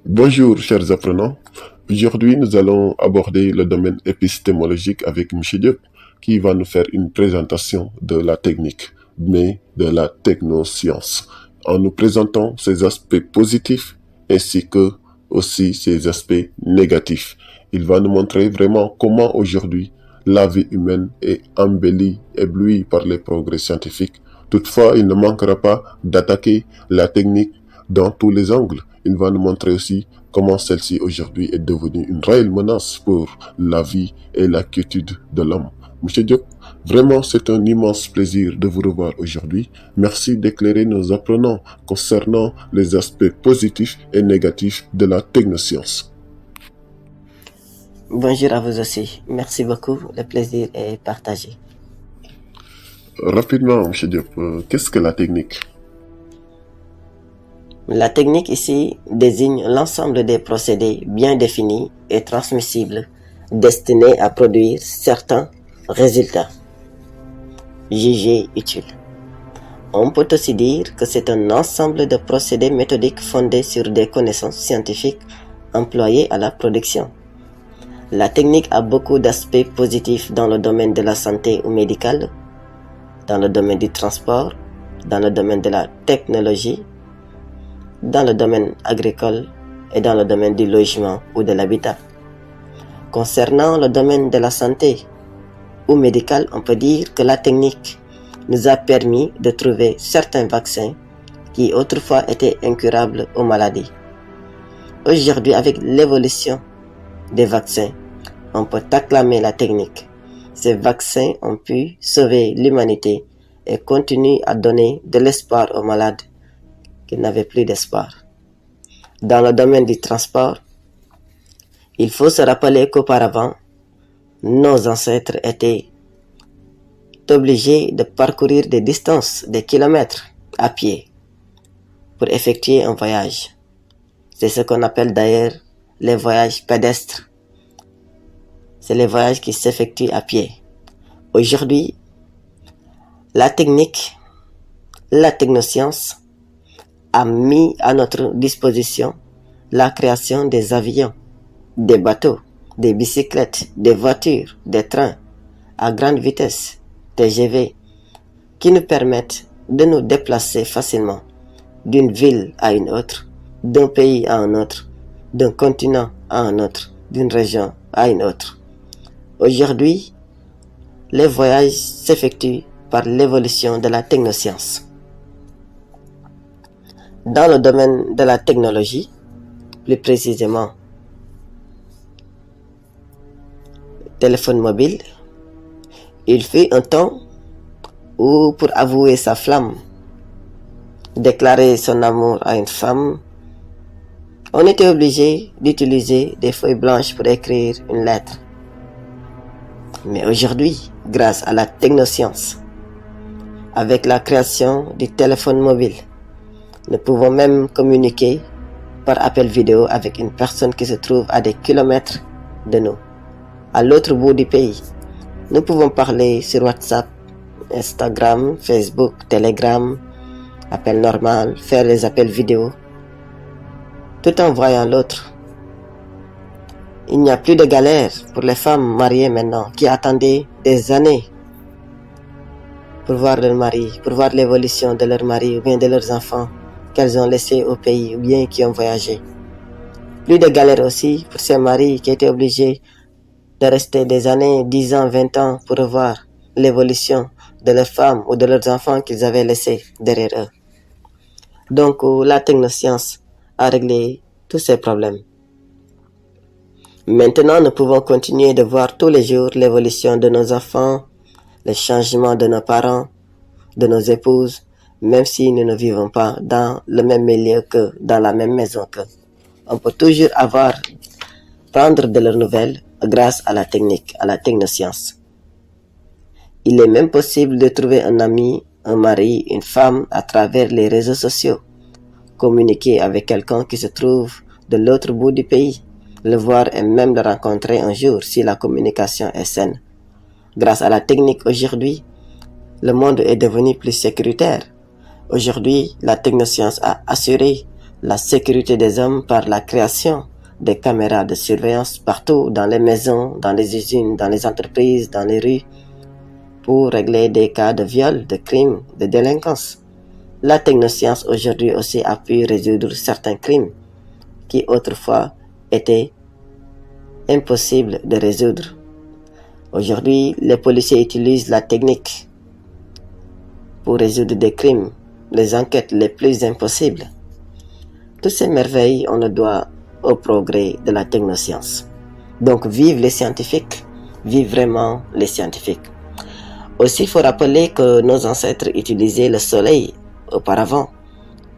Bonjour, chers apprenants. Aujourd'hui, nous allons aborder le domaine épistémologique avec M. Diop, qui va nous faire une présentation de la technique, mais de la technoscience, en nous présentant ses aspects positifs ainsi que aussi ses aspects négatifs. Il va nous montrer vraiment comment aujourd'hui la vie humaine est embellie, éblouie par les progrès scientifiques. Toutefois, il ne manquera pas d'attaquer la technique dans tous les angles. Il va nous montrer aussi comment celle-ci aujourd'hui est devenue une réelle menace pour la vie et la quiétude de l'homme. Monsieur Diop, vraiment c'est un immense plaisir de vous revoir aujourd'hui. Merci d'éclairer nos apprenants concernant les aspects positifs et négatifs de la technoscience. Bonjour à vous aussi. Merci beaucoup. Le plaisir est partagé. Rapidement, monsieur Diop, qu'est-ce que la technique? La technique ici désigne l'ensemble des procédés bien définis et transmissibles destinés à produire certains résultats jugés utiles. On peut aussi dire que c'est un ensemble de procédés méthodiques fondés sur des connaissances scientifiques employées à la production. La technique a beaucoup d'aspects positifs dans le domaine de la santé ou médical, dans le domaine du transport, dans le domaine de la technologie, dans le domaine agricole et dans le domaine du logement ou de l'habitat. Concernant le domaine de la santé ou médical, on peut dire que la technique nous a permis de trouver certains vaccins qui autrefois étaient incurables aux maladies. Aujourd'hui, avec l'évolution des vaccins, on peut acclamer la technique. Ces vaccins ont pu sauver l'humanité et continuent à donner de l'espoir aux malades qui n'avaient plus d'espoir. Dans le domaine du transport, il faut se rappeler qu'auparavant, nos ancêtres étaient obligés de parcourir des distances, des kilomètres à pied pour effectuer un voyage. C'est ce qu'on appelle d'ailleurs les voyages pédestres. C'est les voyages qui s'effectuent à pied. Aujourd'hui, la technique, la technoscience a mis à notre disposition la création des avions, des bateaux, des bicyclettes, des voitures, des trains à grande vitesse, TGV, qui nous permettent de nous déplacer facilement d'une ville à une autre, d'un pays à un autre, d'un continent à un autre, d'une région à une autre. Aujourd'hui, les voyages s'effectuent par l'évolution de la technoscience. Dans le domaine de la technologie, plus précisément téléphone mobile, il fut un temps où pour avouer sa flamme, déclarer son amour à une femme, on était obligé d'utiliser des feuilles blanches pour écrire une lettre. Mais aujourd'hui, grâce à la technoscience, avec la création du téléphone mobile, nous pouvons même communiquer par appel vidéo avec une personne qui se trouve à des kilomètres de nous, à l'autre bout du pays. Nous pouvons parler sur WhatsApp, Instagram, Facebook, Telegram, appel normal, faire les appels vidéo, tout en voyant l'autre. Il n'y a plus de galère pour les femmes mariées maintenant qui attendaient des années pour voir leur mari, pour voir l'évolution de leur mari ou bien de leurs enfants qu'elles ont laissés au pays ou bien qui ont voyagé. Plus de galère aussi pour ces maris qui étaient obligés de rester des années, 10 ans, 20 ans pour voir l'évolution de leurs femmes ou de leurs enfants qu'ils avaient laissés derrière eux. Donc la technoscience a réglé tous ces problèmes. Maintenant, nous pouvons continuer de voir tous les jours l'évolution de nos enfants, les changements de nos parents, de nos épouses, même si nous ne vivons pas dans le même milieu qu'eux, dans la même maison qu'eux. On peut toujours prendre de leurs nouvelles grâce à la technique, à la technoscience. Il est même possible de trouver un ami, un mari, une femme à travers les réseaux sociaux. Communiquer avec quelqu'un qui se trouve de l'autre bout du pays, le voir et même le rencontrer un jour si la communication est saine. Grâce à la technique aujourd'hui, le monde est devenu plus sécuritaire. Aujourd'hui, la technoscience a assuré la sécurité des hommes par la création des caméras de surveillance partout dans les maisons, dans les usines, dans les entreprises, dans les rues, pour régler des cas de viol, de crimes, de délinquance. La technoscience aujourd'hui aussi a pu résoudre certains crimes qui autrefois étaient impossibles de résoudre. Aujourd'hui, les policiers utilisent la technique pour résoudre des crimes, les enquêtes les plus impossibles. Toutes ces merveilles, on le doit au progrès de la technoscience. Donc, vive les scientifiques, vive vraiment les scientifiques. Aussi, il faut rappeler que nos ancêtres utilisaient le soleil auparavant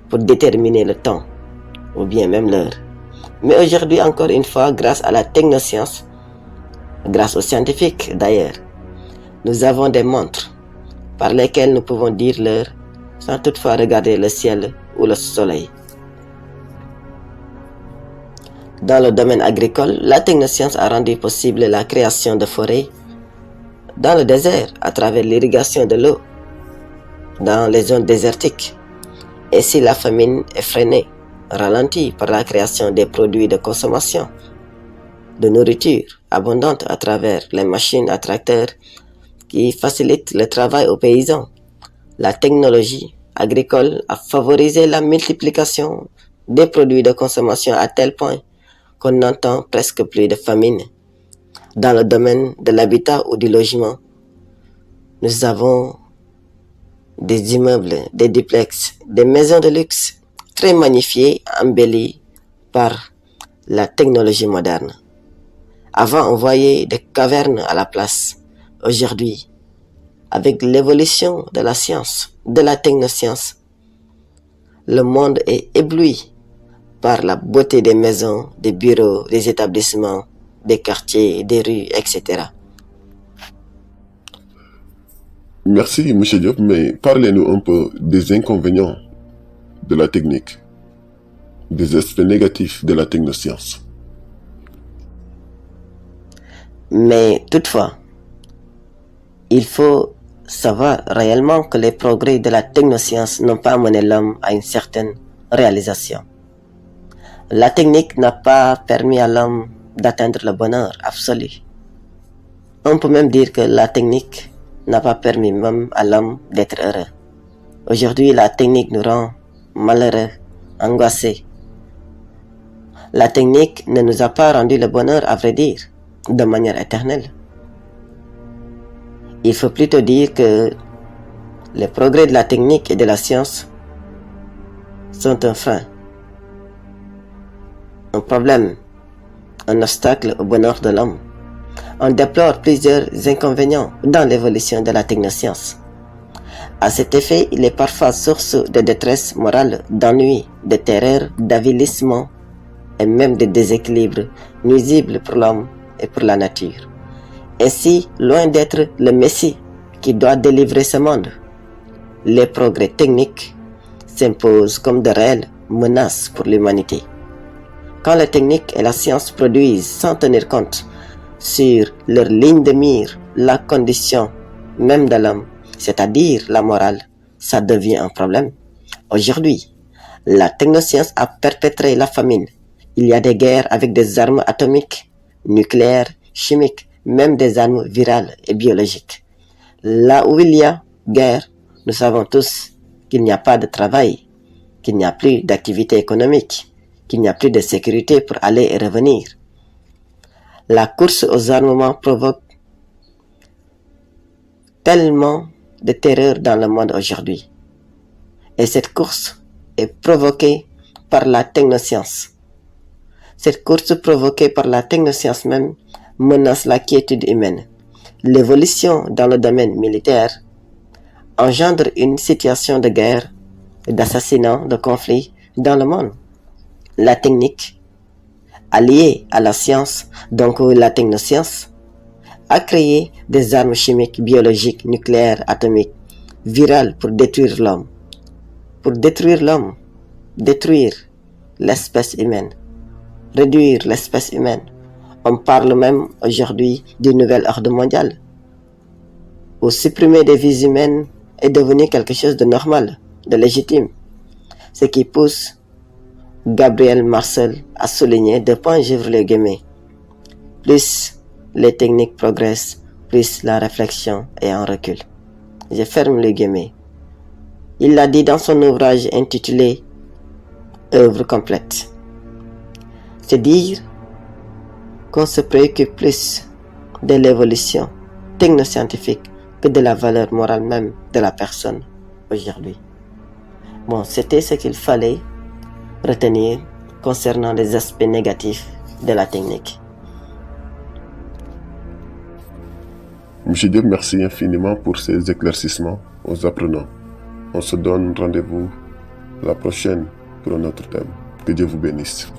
pour déterminer le temps, ou bien même l'heure. Mais aujourd'hui, encore une fois, grâce à la technoscience, grâce aux scientifiques d'ailleurs, nous avons des montres par lesquelles nous pouvons dire l'heure sans toutefois regarder le ciel ou le soleil. Dans le domaine agricole, la technoscience a rendu possible la création de forêts dans le désert à travers l'irrigation de l'eau dans les zones désertiques. Et si la famine est freinée, ralentie par la création des produits de consommation, de nourriture abondante à travers les machines à tracteurs qui facilitent le travail aux paysans, la technologie agricole a favorisé la multiplication des produits de consommation à tel point qu'on n'entend presque plus de famine. Dans le domaine de l'habitat ou du logement, nous avons des immeubles, des duplex, des maisons de luxe très magnifiées, embellies par la technologie moderne. Avant, on voyait des cavernes à la place. Aujourd'hui, avec l'évolution de la science, de la technoscience, le monde est ébloui par la beauté des maisons, des bureaux, des établissements, des quartiers, des rues, etc. Merci, M. Diop, mais parlez-nous un peu des inconvénients de la technique, des aspects négatifs de la technoscience. Mais toutefois, il faut savoir réellement que les progrès de la technoscience n'ont pas amené l'homme à une certaine réalisation. La technique n'a pas permis à l'homme d'atteindre le bonheur absolu. On peut même dire que la technique n'a pas permis même à l'homme d'être heureux. Aujourd'hui, la technique nous rend malheureux, angoissés. La technique ne nous a pas rendu le bonheur, à vrai dire, de manière éternelle. Il faut plutôt dire que les progrès de la technique et de la science sont un frein, un problème, un obstacle au bonheur de l'homme. On déplore plusieurs inconvénients dans l'évolution de la technoscience. À cet effet, il est parfois source de détresse morale, d'ennui, de terreur, d'avilissement et même de déséquilibre nuisible pour l'homme et pour la nature. Ainsi, loin d'être le Messie qui doit délivrer ce monde, les progrès techniques s'imposent comme de réelles menaces pour l'humanité. Quand la technique et la science produisent sans tenir compte sur leur ligne de mire la condition même de l'homme, c'est-à-dire la morale, ça devient un problème. Aujourd'hui, la technoscience a perpétré la famine. Il y a des guerres avec des armes atomiques, nucléaires, chimiques, même des armes virales et biologiques. Là où il y a guerre, nous savons tous qu'il n'y a pas de travail, qu'il n'y a plus d'activité économique, qu'il n'y a plus de sécurité pour aller et revenir. La course aux armements provoque tellement de terreur dans le monde aujourd'hui. Et cette course est provoquée par la technoscience. Cette course provoquée par la technoscience même menace la quiétude humaine. L'évolution dans le domaine militaire engendre une situation de guerre, d'assassinat, de conflit dans le monde. La technique, alliée à la science, donc la technoscience, a créé des armes chimiques, biologiques, nucléaires, atomiques, virales pour détruire l'homme. Pour détruire l'homme, détruire l'espèce humaine, réduire l'espèce humaine. On parle même aujourd'hui du nouvel ordre mondial, où supprimer des vies humaines est devenu quelque chose de normal, de légitime, ce qui pousse Gabriel Marcel a souligné, j'ouvre les guillemets, plus les techniques progressent, plus la réflexion est en recul. Je ferme les guillemets. Il l'a dit dans son ouvrage intitulé Œuvre complète. C'est dire qu'on se préoccupe plus de l'évolution technoscientifique que de la valeur morale même de la personne aujourd'hui. Bon, c'était ce qu'il fallait retenir concernant les aspects négatifs de la technique. Monsieur Diop, merci infiniment pour ces éclaircissements aux apprenants. On se donne rendez-vous la prochaine pour un autre thème. Que Dieu vous bénisse.